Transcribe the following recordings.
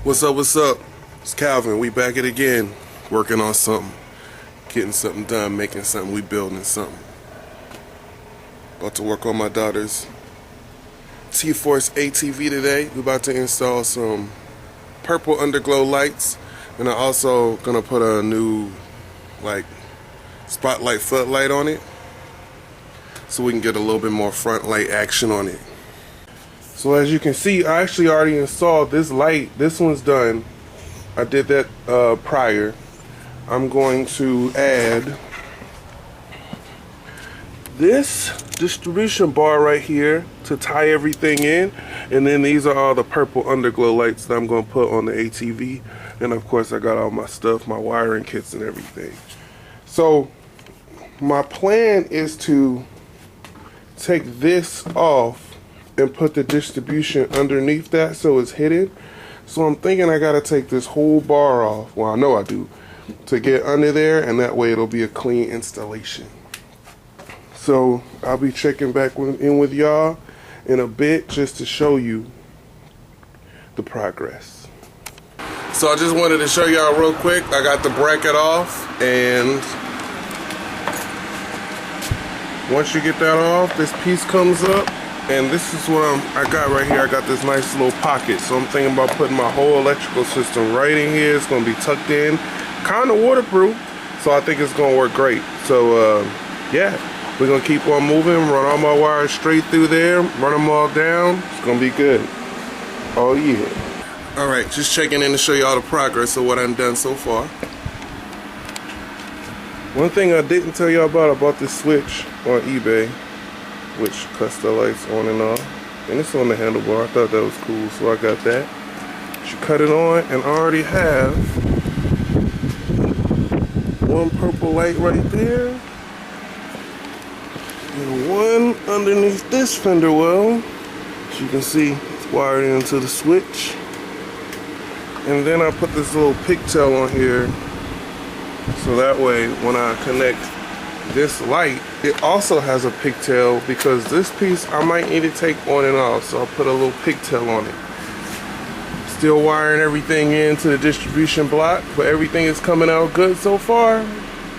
What's up, what's up? It's Calvin. We back at it again. Working on something. Getting something done, making something, we building something. About to work on my daughter's Tao Tforce ATV today. We're about to install some purple underglow lights. And I'm also gonna put a new spotlight floodlight on it, so we can get a little bit more front light action on it. So as you can see, I actually already installed this light. This one's done. I did that prior. I'm going to add this distribution bar right here to tie everything in, and then these are all the purple underglow lights that I'm going to put on the ATV. And of course I got all my stuff, my wiring kits and everything. So my plan is to take this off and put the distribution underneath that so it's hidden. So I'm thinking I gotta take this whole bar off, well I know I do, to get under there, and that way it'll be a clean installation. So I'll be checking back in with y'all in a bit just to show you the progress. So I just wanted to show y'all real quick. I got the bracket off, and once you get that off, this piece comes up. And this is what I got right here. I got this nice little pocket. So I'm thinking about putting my whole electrical system right in here. It's gonna be tucked in, kind of waterproof. So I think it's gonna work great. So yeah, we're gonna keep on moving, run all my wires straight through there, run them all down. It's gonna be good. Oh yeah. All right, just checking in to show y'all the progress of what I've done so far. One thing I didn't tell y'all about, I bought this switch on eBay, which cuts the lights on and off, and it's on the handlebar. I thought that was cool, so I got that. You cut it on, and I already have one purple light right there, and one underneath this fender well. As you can see, it's wired into the switch. And then I put this little pigtail on here, so that way when I connect this light, it also has a pigtail, because this piece I might need to take on and off, so I'll put a little pigtail on it. Still wiring everything into the distribution block, but everything is coming out good so far.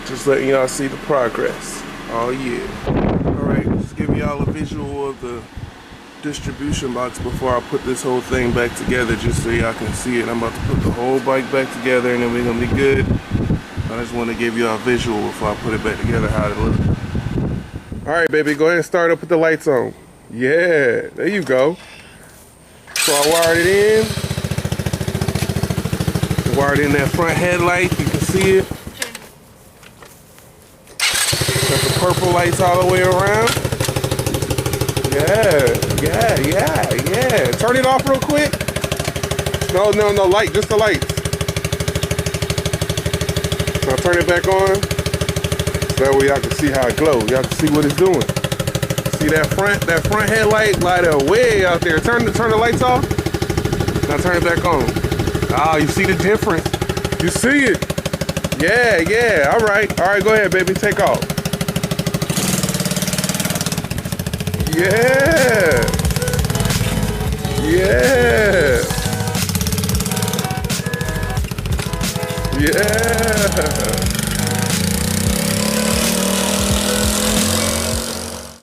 Just letting y'all see the progress. Oh yeah. Alright, just give y'all a visual of the distribution box before I put this whole thing back together, just so y'all can see it. I'm about to put the whole bike back together, and then we're gonna be good. I just want to give you a visual before I put it back together, how it looks. Alright baby, go ahead and start up with the lights on. Yeah, there you go. So I wired it in. Wired in that front headlight, you can see it. Got the purple lights all the way around. Yeah. Turn it off real quick. No, light, just the lights. I'll turn it back on, so that way y'all can see how it glows. Y'all can see what it's doing. See that front headlight light up way out there. Turn the lights off. Now turn it back on. Ah, you see the difference. You see it. Yeah. All right, go ahead, baby. Take off. Yeah.